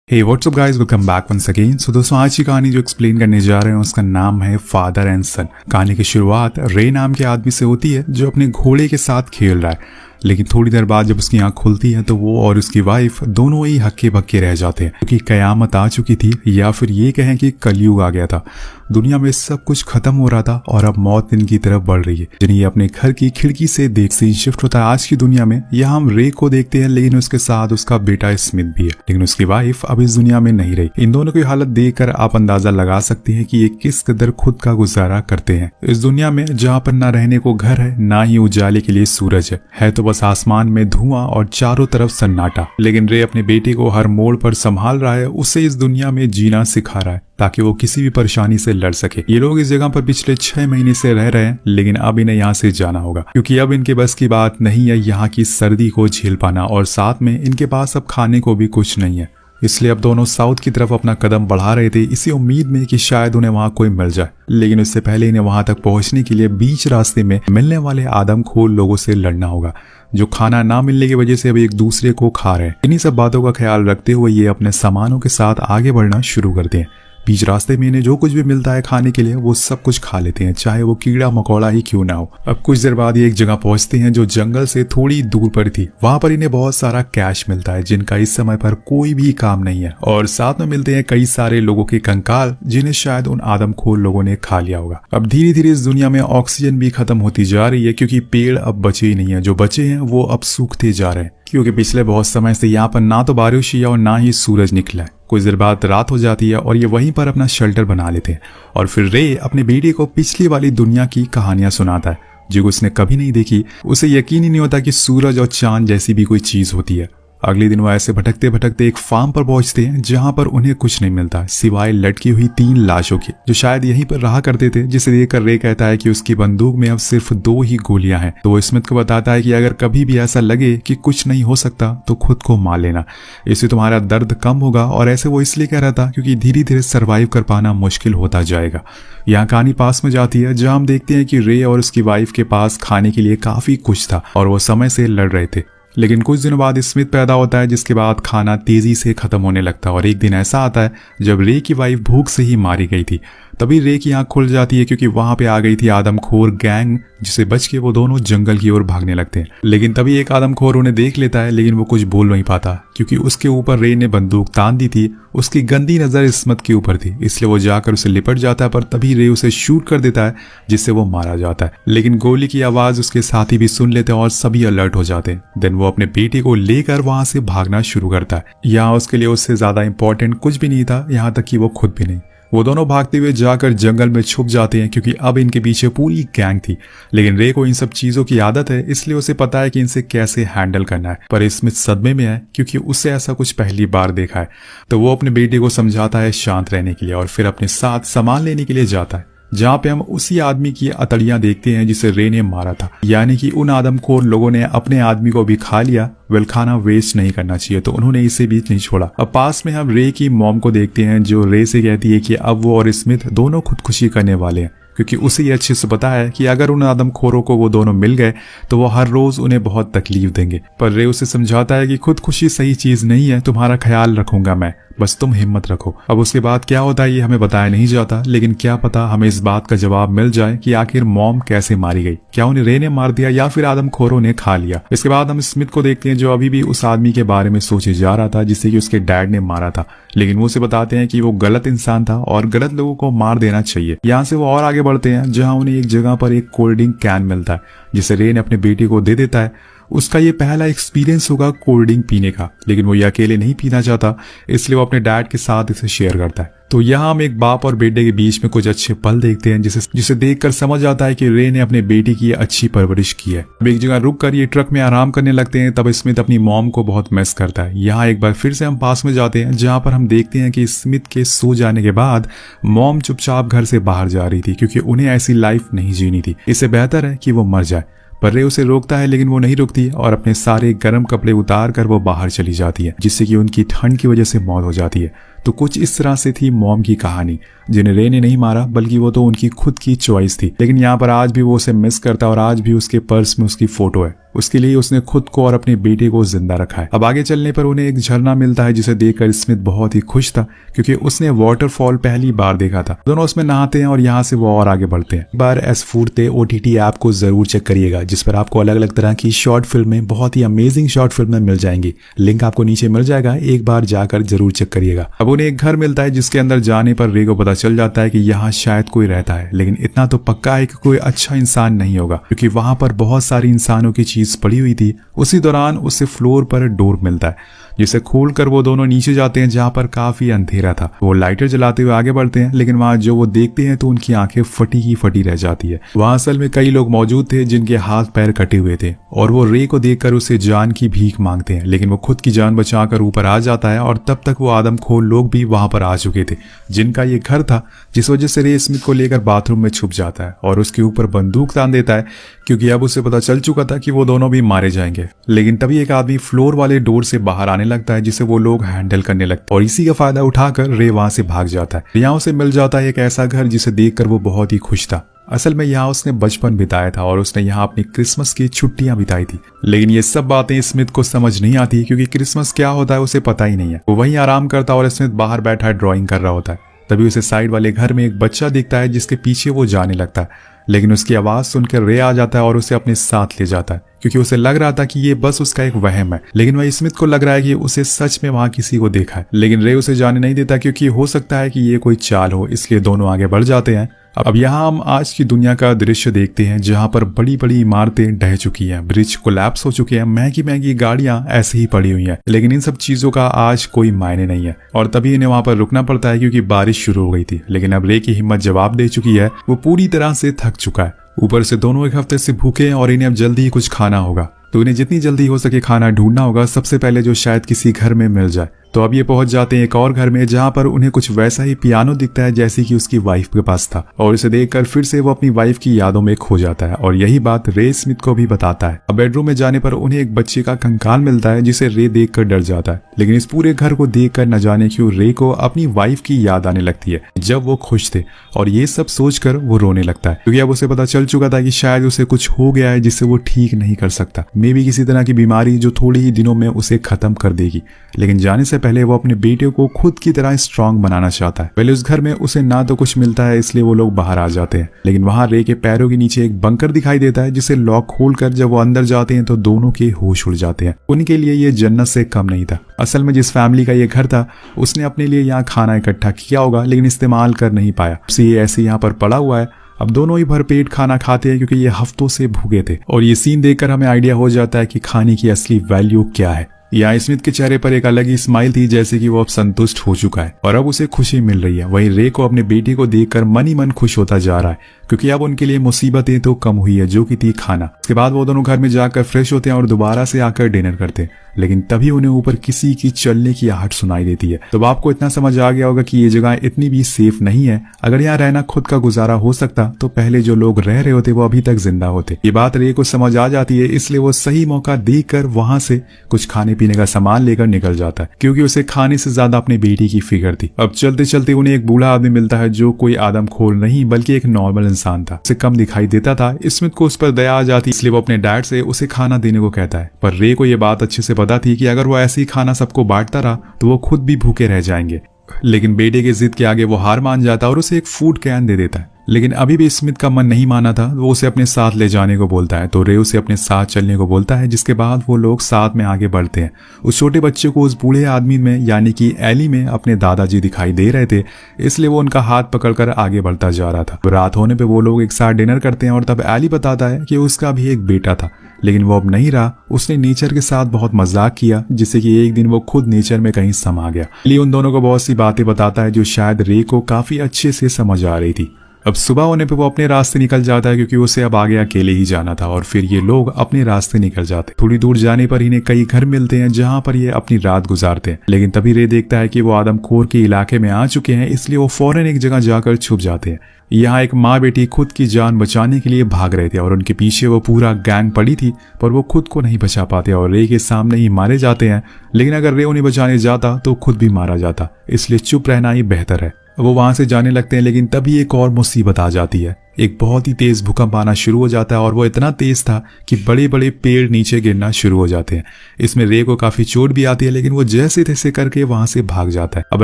हे what's up guys, welcome back once again. So दोस्तों, आज की कहानी जो एक्सप्लेन करने जा रहे हैं उसका नाम है फादर एंड सन। कहानी की शुरुआत रे नाम के आदमी से होती है जो अपने घोड़े के साथ खेल रहा है, लेकिन थोड़ी देर बाद जब उसकी आंख खुलती है तो वो और उसकी वाइफ दोनों ही हक्के बक्के रह जाते हैं, क्योंकि कयामत आ चुकी थी, या फिर ये कहें कि कलयुग आ गया था। दुनिया में सब कुछ खत्म हो रहा था और अब मौत इनकी तरफ बढ़ रही है, जिन्हें अपने घर की खिड़की से देख सीन शिफ्ट होता है आज की दुनिया में। यहाँ हम रे को देखते हैं, लेकिन उसके साथ उसका बेटा स्मिथ भी है, लेकिन उसकी वाइफ अब इस दुनिया में नहीं रही। इन दोनों की हालत देखकर आप अंदाजा लगा सकते हैं कि ये किस कदर खुद का गुजारा करते हैं इस दुनिया में, जहाँ पर ना रहने को घर है, ना ही उजाले के लिए सूरज है तो बस आसमान में धुआं और चारों तरफ सन्नाटा। लेकिन रे अपने बेटे को हर मोड़ पर संभाल रहा है, उसे इस दुनिया में जीना सिखा रहा है ताकि वो किसी भी परेशानी से लड़ सके। ये लोग इस जगह पर पिछले 6 महीने से रह रहे हैं, लेकिन अब इन्हें यहाँ से जाना होगा, क्योंकि अब इनके बस की बात नहीं है यहाँ की सर्दी को झेल पाना, और साथ में इनके पास अब खाने को भी कुछ नहीं है। इसलिए अब दोनों साउथ की तरफ अपना कदम बढ़ा रहे थे, इसी उम्मीद में कि शायद उन्हें वहां कोई मिल जाए। लेकिन उससे पहले इन्हें वहां तक पहुंचने के लिए बीच रास्ते में मिलने वाले आदमखोर लोगों से लड़ना होगा, जो खाना ना मिलने की वजह से अब एक दूसरे को खा रहे हैं। इन्हीं सब बातों का ख्याल रखते हुए ये अपने सामानों के साथ आगे बढ़ना शुरू करते हैं। बीच रास्ते में इन्हें जो कुछ भी मिलता है खाने के लिए वो सब कुछ खा लेते हैं, चाहे वो कीड़ा मकोड़ा ही क्यों ना हो। अब कुछ देर बाद ये एक जगह पहुंचते हैं जो जंगल से थोड़ी दूर पर थी। वहां पर इन्हें बहुत सारा कैश मिलता है, जिनका इस समय पर कोई भी काम नहीं है, और साथ में मिलते हैं कई सारे लोगों के कंकाल, जिन्हें शायद उन आदमखोर लोगों ने खा लिया होगा। अब धीरे धीरे इस दुनिया में ऑक्सीजन भी खत्म होती जा रही है, क्योंकि पेड़ अब बचे ही नहीं है, जो बचे हैं वो अब सूखते जा रहे हैं, क्योंकि पिछले बहुत समय से यहाँ पर ना तो बारिश हुई है और ना ही सूरज निकला है। कुछ देर बाद रात हो जाती है और ये वहीं पर अपना शेल्टर बना लेते हैं, और फिर रे अपने बेटे को पिछली वाली दुनिया की कहानियां सुनाता है जो उसने कभी नहीं देखी। उसे यकीन ही नहीं होता कि सूरज और चांद जैसी भी कोई चीज होती है। अगले दिन वो ऐसे भटकते भटकते एक फार्म पर पहुंचते हैं, जहां पर उन्हें कुछ नहीं मिलता सिवाय लटकी हुई 3 लाशों की, जो शायद यहीं पर रहा करते थे। जिसे देखकर रे कहता है कि उसकी बंदूक में अब सिर्फ 2 ही गोलियां हैं। तो वो स्मिथ को बताता है कि अगर कभी भी ऐसा लगे कि कुछ नहीं हो सकता तो खुद को मार लेना, इससे तुम्हारा दर्द कम होगा। और ऐसे वो इसलिए कह रहा था क्योंकि धीरे धीरे सर्वाइव कर पाना मुश्किल होता जाएगा। यहाँ कहानी पास में जाती है, जहाँ हम देखते हैं कि रे और उसकी वाइफ के पास खाने के लिए काफी कुछ था और वो समय से लड़ रहे थे। लेकिन कुछ दिनों बाद स्मिथ पैदा होता है, जिसके बाद खाना तेजी से खत्म होने लगता है, और एक दिन ऐसा आता है जब रे की वाइफ भूख से ही मारी गई थी। तभी रे की आंख खुल जाती है, क्योंकि वहां पे आ गई थी आदमखोर गैंग, जिसे बच के वो दोनों जंगल की ओर भागने लगते हैं। लेकिन तभी एक आदमखोर उन्हें देख लेता है, लेकिन वो कुछ बोल नहीं पाता, क्योंकि उसके ऊपर रे ने बंदूक तान दी थी। उसकी गंदी नजर स्मिथ के ऊपर थी, इसलिए वो जाकर उसे लिपट जाता है, पर तभी रे उसे शूट कर देता है, जिससे वो मारा जाता है। लेकिन गोली की आवाज उसके साथी भी सुन लेते हैं और सभी अलर्ट हो जाते हैं। देन वो अपने बेटे को लेकर वहां से भागना शुरू करता है। यहाँ उसके लिए उससे ज्यादा इंपॉर्टेंट कुछ भी नहीं था, यहाँ तक कि वो खुद भी नहीं। वो दोनों भागते हुए जाकर जंगल में छुप जाते हैं, क्योंकि अब इनके पीछे पूरी गैंग थी। लेकिन रे को इन सब चीजों की आदत है, इसलिए उसे पता है कि इनसे कैसे हैंडल करना है। पर स्मिथ सदमे में है, क्योंकि उससे ऐसा कुछ पहली बार देखा है। तो वो अपने बेटे को समझाता है शांत रहने के लिए, और फिर अपने साथ सामान लेने के लिए जाता है, जहाँ पे हम उसी आदमी की अतड़ियां देखते हैं जिसे रे ने मारा था। यानी कि उन आदमखोर लोगों ने अपने आदमी को भी खा लिया। वेल, खाना वेस्ट नहीं करना चाहिए, तो उन्होंने इसे भी नहीं छोड़ा। अब पास में हम रे की मॉम को देखते हैं, जो रे से कहती है कि अब वो और स्मिथ दोनों खुदकुशी करने वाले हैं, क्योंकि उसे ये अच्छे से पता है कि अगर उन आदमखोरों को वो दोनों मिल गए तो वो हर रोज उन्हें बहुत तकलीफ देंगे। पर रे उसे समझाता है कि खुदकुशी सही चीज नहीं है, तुम्हारा ख्याल रखूंगा मैं, बस तुम हिम्मत रखो। अब उसके बाद क्या होता है ये हमें बताया नहीं जाता, लेकिन क्या पता हमें इस बात का जवाब मिल जाए कि आखिर मॉम कैसे मारी गई। क्या उन्हें रे ने मार दिया या फिर आदमखोरों ने खा लिया। इसके बाद हम स्मिथ को देखते हैं, जो अभी भी उस आदमी के बारे में सोचे जा रहा था जिसे कि उसके डैड ने मारा था। लेकिन वो उसे बताते हैं कि वो गलत इंसान था और गलत लोगों को मार देना चाहिए। यहाँ से वो और आगे बढ़ते हैं, जहाँ उन्हें एक जगह पर एक कोल्ड ड्रिंक कैन मिलता है, जिसे रे ने अपने बेटे को दे देता है। उसका ये पहला एक्सपीरियंस होगा कोल्ड ड्रिंक पीने का, लेकिन वो ये अकेले नहीं पीना चाहता, इसलिए वो अपने डैड के साथ इसे शेयर करता है। तो यहाँ हम एक बाप और बेटे के बीच में कुछ अच्छे पल देखते हैं, जिसे देखकर समझ आता है कि रे ने अपने बेटे की अच्छी परवरिश की है। अब एक जगह रुक कर ये ट्रक में आराम करने लगते हैं, तब स्मिथ अपनी मॉम को बहुत मिस करता है। यहाँ एक बार फिर से हम पास में जाते हैं, जहाँ पर हम देखते हैं कि स्मिथ के सो जाने के बाद मॉम चुपचाप घर से बाहर जा रही थी, क्योंकि उन्हें ऐसी लाइफ नहीं जीनी थी। इससे बेहतर है कि वो मर जाए। पर रे उसे रोकता है, लेकिन वो नहीं रुकती और अपने सारे गर्म कपड़े उतार कर वो बाहर चली जाती है, जिससे कि उनकी ठंड की वजह से मौत हो जाती है। तो कुछ इस तरह से थी मॉम की कहानी, जिन्हें रे ने नहीं मारा बल्कि वो तो उनकी खुद की चॉइस थी। लेकिन यहाँ पर आज भी वो उसे मिस करता है और आज भी उसके पर्स में उसकी फोटो है। उसके लिए उसने खुद को और अपने बेटे को जिंदा रखा है। अब आगे चलने पर उन्हें एक झरना मिलता है जिसे देखकर स्मिथ बहुत ही खुश था, क्योंकि उसने वाटरफॉल पहली बार देखा था। दोनों उसमें नहाते हैं और यहाँ से वो और आगे बढ़ते हैं। बार एस4 OTT ऐप को जरूर चेक करिएगा, जिस पर आपको अलग अलग तरह की शॉर्ट फिल्में, बहुत ही अमेजिंग शॉर्ट फिल्में मिल जाएंगी। लिंक आपको नीचे मिल जाएगा, एक बार जाकर जरूर चेक करिएगा। अब उन्हें एक घर मिलता है जिसके अंदर जाने पर रे को पता चल जाता है कि यहाँ शायद कोई रहता है, लेकिन इतना तो पक्का है कि कोई अच्छा इंसान नहीं होगा, क्योंकि वहां पर बहुत सारी इंसानों की चीज पड़ी हुई थी। उसी दौरान उसे फ्लोर पर डोर मिलता है, जिसे खोलकर वो दोनों नीचे जाते हैं, जहां पर काफी अंधेरा था। वो लाइटर जलाते हुए आगे बढ़ते हैं, लेकिन वहां जो वो देखते हैं तो उनकी आंखें फटी ही फटी रह जाती है। वहां असल में कई लोग मौजूद थे जिनके हाथ पैर कटे हुए थे, और वो रे को देखकर उसे जान की भीख मांगते हैं, लेकिन वो खुद की जान बचाकर ऊपर आ जाता है। और तब तक वो आदमखोर लोग भी वहां पर आ चुके थे, जिनका ये घर था, जिस वजह से रे स्मिथ को लेकर बाथरूम में छुप जाता है और उसके ऊपर बंदूक तान देता है, क्योंकि अब उसे पता चल चुका था कि वो दोनों भी मारे जाएंगे। लेकिन तभी एक आदमी फ्लोर वाले डोर से बाहर आने लगता है, जिसे वो लोग हैंडल करने लगते हैं, और इसी का फायदा उठाकर रे वहां से भाग जाता है। यहाँ उसे मिल जाता है एक ऐसा घर जिसे देखकर वो बहुत ही खुश था। असल में यहाँ उसने बचपन बिताया था और उसने यहाँ अपनी क्रिसमस की छुट्टियां बिताई थी। लेकिन ये सब बातें स्मिथ को समझ नहीं आती, क्योंकि क्रिसमस क्या होता है उसे पता ही नहीं है। वो वहीं आराम करता और स्मिथ बाहर बैठा ड्राइंग कर रहा होता है। तभी उसे साइड वाले घर में एक बच्चा दिखता है, जिसके पीछे वो जाने लगता है। लेकिन उसकी आवाज सुनकर रे आ जाता है और उसे अपने साथ ले जाता है, क्योंकि उसे लग रहा था कि ये बस उसका एक वहम है। लेकिन वह स्मिथ को लग रहा है कि उसे सच में वहां किसी को देखा है। लेकिन रे उसे जाने नहीं देता, क्योंकि हो सकता है कि ये कोई चाल हो, इसलिए दोनों आगे बढ़ जाते हैं। अब यहाँ हम आज की दुनिया का दृश्य देखते हैं, जहाँ पर बड़ी बड़ी इमारतें ढह चुकी हैं, ब्रिज कोलैप्स हो चुके हैं, महंगी महंगी गाड़ियां ऐसे ही पड़ी हुई हैं। लेकिन इन सब चीजों का आज कोई मायने नहीं है, और तभी इन्हें वहां पर रुकना पड़ता है, क्योंकि बारिश शुरू हो गई थी। लेकिन अब रे की हिम्मत जवाब दे चुकी है, वो पूरी तरह से थक चुका है। ऊपर से दोनों एक हफ्ते से भूखे हैं और इन्हें अब जल्दी ही कुछ खाना होगा, तो इन्हें जितनी जल्दी हो सके खाना ढूंढना होगा, सबसे पहले जो शायद किसी घर में मिल जाए। तो अब ये पहुंच जाते हैं एक और घर में, जहां पर उन्हें कुछ वैसा ही पियानो दिखता है जैसे कि उसकी वाइफ के पास था, और इसे देखकर फिर से वो अपनी वाइफ की यादों में खो जाता है, और यही बात रे स्मिथ को भी बताता है। अब बेडरूम में जाने पर उन्हें एक बच्चे का कंकाल मिलता है, जिसे रे देखकर डर जाता है। लेकिन इस पूरे घर को देखकर न जाने क्यों रे को अपनी वाइफ की याद आने लगती है, जब वो खुश थे, और ये सब सोचकर वो रोने लगता है, क्योंकि अब उसे पता चल चुका था कि शायद उसे कुछ हो गया है जिससे वो ठीक नहीं कर सकता। मे बी किसी तरह की बीमारी जो थोड़ी ही दिनों में उसे खत्म कर देगी। लेकिन जाने से पहले वो अपने बेटे को खुद की तरह स्ट्रांग बनाना चाहता है। पहले उस घर में उसे ना तो कुछ मिलता है, इसलिए वो लोग बाहर आ जाते हैं। लेकिन वहां रे के पैरों के नीचे एक बंकर दिखाई देता है, जिसे लॉक खोलकर जब वो अंदर जाते हैं तो दोनों के होश उड़ जाते हैं। उनके लिए ये जन्नत से कम नहीं था। असल में जिस फैमिली का ये घर था, उसने अपने लिए यहाँ खाना इकट्ठा किया होगा, लेकिन इस्तेमाल कर नहीं पाया, ये ऐसे यहाँ पर पड़ा हुआ है। अब दोनों ही भरपेट खाना खाते हैं, क्योंकि ये हफ्तों से भूखे थे, और ये सीन देखकर हमें आइडिया हो जाता है कि खाने की असली वैल्यू क्या है। यहाँ स्मिथ के चेहरे पर एक अलग ही स्माइल थी, जैसे कि वो अब संतुष्ट हो चुका है और अब उसे खुशी मिल रही है। वहीं रे को अपने बेटे को देखकर मन ही मन खुश होता जा रहा है, क्योंकि अब उनके लिए मुसीबतें तो कम हुई है, जो कि थी खाना। उसके बाद वो दोनों घर में जाकर फ्रेश होते हैं और दोबारा से आकर डिनर करते हैं। लेकिन तभी उन्हें ऊपर किसी की चलने की आहट सुनाई देती है। तो आपको इतना समझ आ गया होगा कि ये जगह इतनी भी सेफ नहीं है। अगर यहाँ रहना खुद का गुजारा हो सकता तो पहले जो लोग रह रहे होते वो अभी तक जिंदा होते। ये बात रे को समझ आ जाती है, इसलिए वो सही मौका देखकर वहां से कुछ खाने पीने का सामान लेकर निकल जाता है, क्योंकि उसे खाने से ज्यादा अपनी बेटी की फिक्र थी। अब चलते चलते उन्हें एक बूढ़ा आदमी मिलता है, जो कोई आदमखोर नहीं बल्कि एक नॉर्मल इंसान था, उसे कम दिखाई देता था। स्मिथ को उस पर दया आ जाती, इसलिए वो अपने डैड से उसे खाना देने को कहता है। पर रे को ये बात अच्छे से पता थी कि अगर वो ऐसे ही खाना सबको बांटता रहा तो वो खुद भी भूखे रह जाएंगे। लेकिन बेटे के जिद के आगे वो हार मान जाता और उसे एक फूड कैन दे देता है। लेकिन अभी भी स्मिथ का मन नहीं माना था, वो उसे अपने साथ ले जाने को बोलता है। तो रे उसे अपने साथ चलने को बोलता है, जिसके बाद वो लोग साथ में आगे बढ़ते हैं। उस छोटे बच्चे को उस बूढ़े आदमी में यानी कि एली में अपने दादाजी दिखाई दे रहे थे, इसलिए वो उनका हाथ पकड़कर आगे बढ़ता जा रहा था। रात होने पे वो लोग एक साथ डिनर करते हैं और तब एली बताता है कि उसका भी एक बेटा था, लेकिन वो अब नहीं रहा। उसने नेचर के साथ बहुत मजाक किया, जिससे कि एक दिन वो खुद नेचर में कहीं समा गया। एली उन दोनों को बहुत सी बातें बताता है जो शायद रे को काफी अच्छे से समझ आ रही थी। अब सुबह होने पे वो अपने रास्ते निकल जाता है, क्योंकि उसे अब आगे अकेले ही जाना था, और फिर ये लोग अपने रास्ते निकल जाते। थोड़ी दूर जाने पर इन्हें कई घर मिलते हैं, जहां पर ये अपनी रात गुजारते हैं। लेकिन तभी रे देखता है कि वो आदमखोर के इलाके में आ चुके हैं, इसलिए वो फौरन एक जगह जाकर छुप जाते हैं। यहाँ एक माँ बेटी खुद की जान बचाने के लिए भाग रहे थे और उनके पीछे वो पूरा गैंग पड़ी थी, पर वो खुद को नहीं बचा पाते और रे के सामने ही मारे जाते हैं। लेकिन अगर रे उन्हें बचाने जाता तो खुद भी मारा जाता, इसलिए चुप रहना ही बेहतर है। वो वहां से जाने लगते हैं, लेकिन तभी एक और मुसीबत आ जाती है। एक बहुत ही तेज भूकंप आना शुरू हो जाता है और वो इतना तेज था कि बड़े बड़े पेड़ नीचे गिरना शुरू हो जाते हैं। इसमें रे को काफी चोट भी आती है, लेकिन वो जैसे तैसे करके वहां से भाग जाता है। अब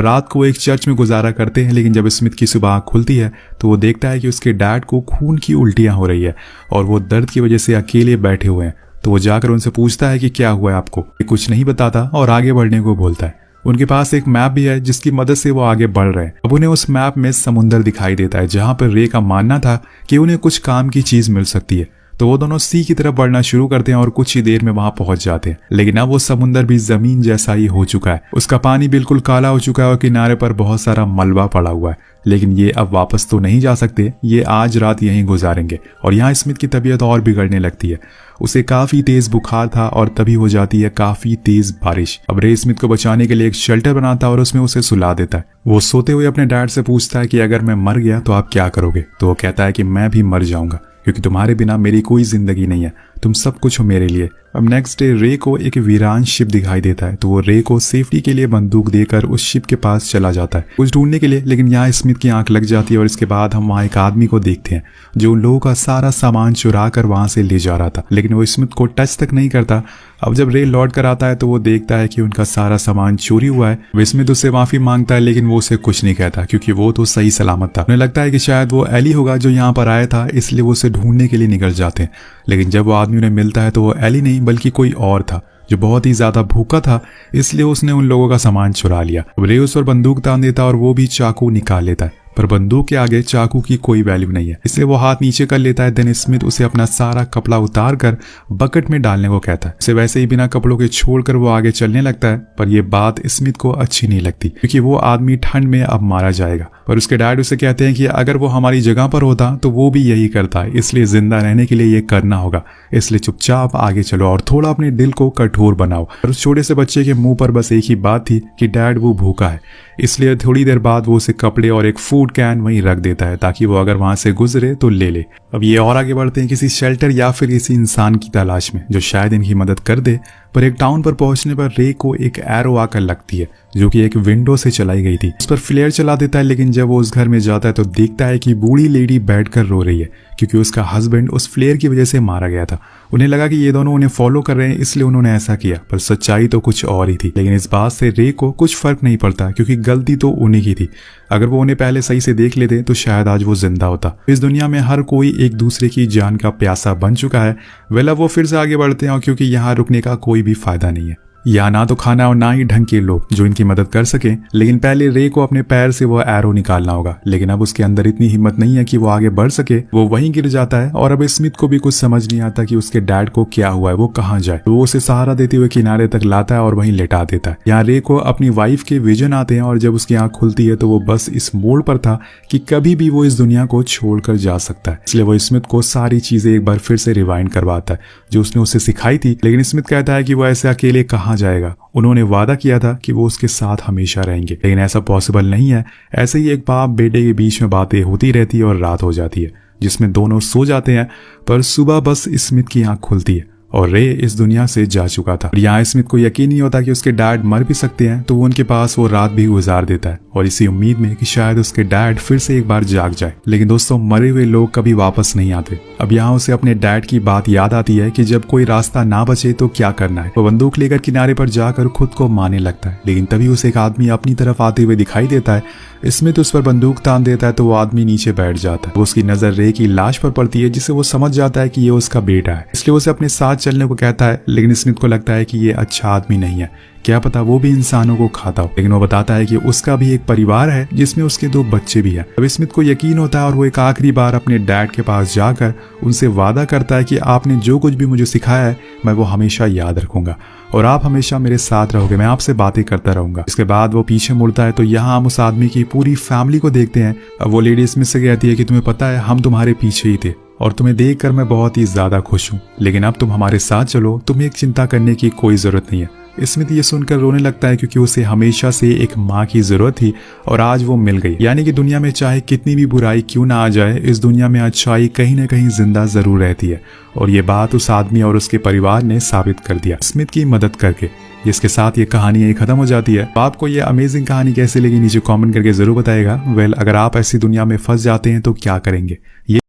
रात को एक चर्च में गुजारा करते हैं, लेकिन जब स्मिथ की सुबह आँख खुलती है तो वो देखता है कि उसके डैड को खून की उल्टियां हो रही है और वो दर्द की वजह से अकेले बैठे हुए हैं। तो वो जाकर उनसे पूछता है कि क्या हुआ है आपको। कुछ नहीं बताता और आगे बढ़ने को बोलता है। उनके पास एक मैप भी है जिसकी मदद से वो आगे बढ़ रहे हैं। अब उन्हें उस मैप में समुंदर दिखाई देता है, जहां पर रे का मानना था कि उन्हें कुछ काम की चीज मिल सकती है। तो वो दोनों सी की तरफ बढ़ना शुरू करते हैं और कुछ ही देर में वहां पहुंच जाते हैं। लेकिन अब वो समुंदर भी जमीन जैसा ही हो चुका है। उसका पानी बिल्कुल काला हो चुका है और किनारे पर बहुत सारा मलबा पड़ा हुआ है। लेकिन ये अब वापस तो नहीं जा सकते, ये आज रात यहीं गुजारेंगे। और यहाँ स्मिथ की तबीयत और बिगड़ने लगती है। उसे काफी तेज बुखार था और तभी हो जाती है काफी तेज बारिश। अब रे स्मिथ को बचाने के लिए एक शेल्टर बनाता है और उसमें उसे सुला देता है। वो सोते हुए अपने डैड से पूछता है कि अगर मैं मर गया तो आप क्या करोगे। तो वो कहता है कि मैं भी मर जाऊंगा, क्योंकि तुम्हारे बिना मेरी कोई जिंदगी नहीं है, तुम सब कुछ हो मेरे लिए। अब नेक्स्ट डे रे को एक वीरान शिप दिखाई देता है, तो वो रे को सेफ्टी के लिए बंदूक देकर उस शिप के पास चला जाता है कुछ ढूंढने के लिए। लेकिन यहाँ स्मिथ की आंख लग जाती है और इसके बाद हम वहाँ एक आदमी को देखते हैं जो उन लोगों का सारा सामान चुरा कर वहां से ले जा रहा था, लेकिन वो स्मिथ को टच तक नहीं करता। अब जब रे लौट कर आता है तो वो देखता है कि उनका सारा सामान चोरी हुआ है। वो स्मिथ उससे माफी मांगता है, लेकिन वो उसे कुछ नहीं कहता क्योंकि वो तो सही सलामत था। उन्हें लगता है कि शायद वो एली होगा जो यहाँ पर आया था, इसलिए वो उसे ढूंढने के लिए निकल जाते हैं। लेकिन जब वो आदमी उन्हें मिलता है तो वो एली नहीं बल्कि कोई और था जो बहुत ही ज्यादा भूखा था, इसलिए उसने उन लोगों का सामान चुरा लिया। रे उस पर बंदूक तान देता और वो भी चाकू निकाल लेता है, पर बंदूक के आगे चाकू की कोई वैल्यू नहीं है, इसलिए वो हाथ नीचे कर लेता है। देन स्मिथ उसे अपना सारा कपड़ा उतार कर बकेट में डालने को कहता है। उसे वैसे ही बिना कपड़ों के छोड़कर वो आगे चलने लगता है, पर यह बात स्मिथ को अच्छी नहीं लगती क्योंकि वो आदमी ठंड में अब मारा जाएगा। पर उसके डैड उसे कहते हैं कि अगर वो हमारी जगह पर होता तो वो भी यही करता है, इसलिए जिंदा रहने के लिए ये करना होगा, इसलिए चुपचाप आगे चलो और थोड़ा अपने दिल को कठोर बनाओ। और उस छोटे से बच्चे के मुंह पर बस एक ही बात थी कि डैड वो भूखा है, इसलिए थोड़ी देर बाद वो उसे कपड़े और एक फूड कैन वहीं रख देता है ताकि वो अगर वहां से गुजरे तो ले ले। अब ये और आगे बढ़ते हैं किसी शेल्टर या फिर किसी इंसान की तलाश में जो शायद इनकी मदद कर दे। पर एक टाउन पर पहुंचने पर रे को एक एरो आकर लगती है जो कि एक विंडो से चलाई गई थी। उस पर फ्लेयर चला देता है, लेकिन जब वो उस घर में जाता है तो देखता है कि बूढ़ी लेडी बैठकर रो रही है क्योंकि उसका हस्बैंड उस फ्लेयर की वजह से मारा गया था। उन्हें लगा कि ये दोनों उन्हें फॉलो कर रहे हैं, इसलिए उन्होंने ऐसा किया, पर सच्चाई तो कुछ और ही थी। लेकिन इस बात से रे को कुछ फर्क नहीं पड़ता क्योंकि गलती तो उन्हीं की थी। अगर वो उन्हें पहले सही से देख लेते तो शायद आज वो जिंदा होता। इस दुनिया में हर कोई एक दूसरे की जान का प्यासा बन चुका है। वेल अब वो फिर से आगे बढ़ते हैं क्योंकि यहाँ रुकने का कोई भी फायदा नहीं है। या ना तो खाना और ना ही ढंग के लोग जो इनकी मदद कर सके। लेकिन पहले रे को अपने पैर से वो एरो निकालना होगा, लेकिन अब उसके अंदर इतनी हिम्मत नहीं है कि वो आगे बढ़ सके। वो वहीं गिर जाता है और अब स्मिथ को भी कुछ समझ नहीं आता कि उसके डैड को क्या हुआ है, वो कहाँ जाए। तो वो उसे सहारा देते हुए किनारे तक लाता है और वहीं लेटा देता है। यहाँ रे को अपनी वाइफ के विजन आते हैं और जब उसकी आंख खुलती है तो वो बस इस मोड़ पर था कि कभी भी वो इस दुनिया को छोड़कर जा सकता है। इसलिए वो स्मिथ को सारी चीजें एक बार फिर से रिवाइंड करवाता है जो उसने उसे सिखाई थी। लेकिन स्मिथ कहता है कि वो ऐसे अकेले कहाँ जाएगा, उन्होंने वादा किया था कि वो उसके साथ हमेशा रहेंगे, लेकिन ऐसा पॉसिबल नहीं है। ऐसे ही एक बाप बेटे के बीच में बातें होती रहती है और रात हो जाती है जिसमें दोनों सो जाते हैं, पर सुबह बस स्मिथ की आंख खुलती है और रे इस दुनिया से जा चुका था। यहाँ स्मिथ को यकीन नहीं होता कि उसके डैड मर भी सकते हैं, तो वो उनके पास वो रात भी गुजार देता है और इसी उम्मीद में कि शायद उसके डैड फिर से एक बार जाग जाए। लेकिन दोस्तों, मरे हुए लोग कभी वापस नहीं आते। अब यहाँ उसे अपने डैड की बात याद आती है कि जब कोई रास्ता ना बचे तो क्या करना है। वो बंदूक लेकर किनारे पर जाकर खुद को मारने लगता है, लेकिन तभी उसे एक आदमी अपनी तरफ आते हुए दिखाई देता है। स्मिथ उस पर बंदूक तान देता है तो वो आदमी नीचे बैठ जाता है। उसकी नजर रे की लाश पर पड़ती है जिससे वो समझ जाता है कि ये उसका बेटा है, इसलिए उसे अपने साथ चलने को कहता है। लेकिन स्मिथ को लगता है कि ये अच्छा आदमी नहीं है, क्या पता वो भी इंसानों को खाता हो। लेकिन वो बताता है कि उसका भी एक परिवार है जिसमें उसके 2 बच्चे भी हैं। अब स्मिथ को यकीन होता है और वो एक आखिरी बार अपने डैड के पास जाकर उनसे वादा करता है कि आपने जो कुछ भी मुझे सिखाया है मैं वो हमेशा याद रखूंगा और आप हमेशा मेरे साथ रहोगे, मैं आपसे बातें करता रहूंगा। इसके बाद वो पीछे मुड़ता है तो यहाँ हम उस आदमी की पूरी फैमिली को देखते हैं। अब वो लेडी स्मिथ से कहती है कि तुम्हें पता है हम तुम्हारे पीछे ही थे और तुम्हें देखकर मैं बहुत ही ज्यादा खुश हूँ, लेकिन अब तुम हमारे साथ चलो, तुम्हें एक चिंता करने की कोई जरूरत नहीं है। स्मिथ ये सुनकर रोने लगता है क्योंकि उसे हमेशा से एक माँ की जरूरत थी और आज वो मिल गई। यानी कि दुनिया में चाहे कितनी भी बुराई क्यों ना आ जाए, इस दुनिया में अच्छाई कहीं ना कहीं जिंदा जरूर रहती है। और ये बात उस आदमी और उसके परिवार ने साबित कर दिया स्मिथ की मदद करके। जिसके साथ ये कहानी यही खत्म हो जाती है। आपको ये अमेजिंग कहानी कैसी लगी नीचे कमेंट करके जरूर बताएगा। वेल, अगर आप ऐसी दुनिया में फंस जाते हैं तो क्या करेंगे, ये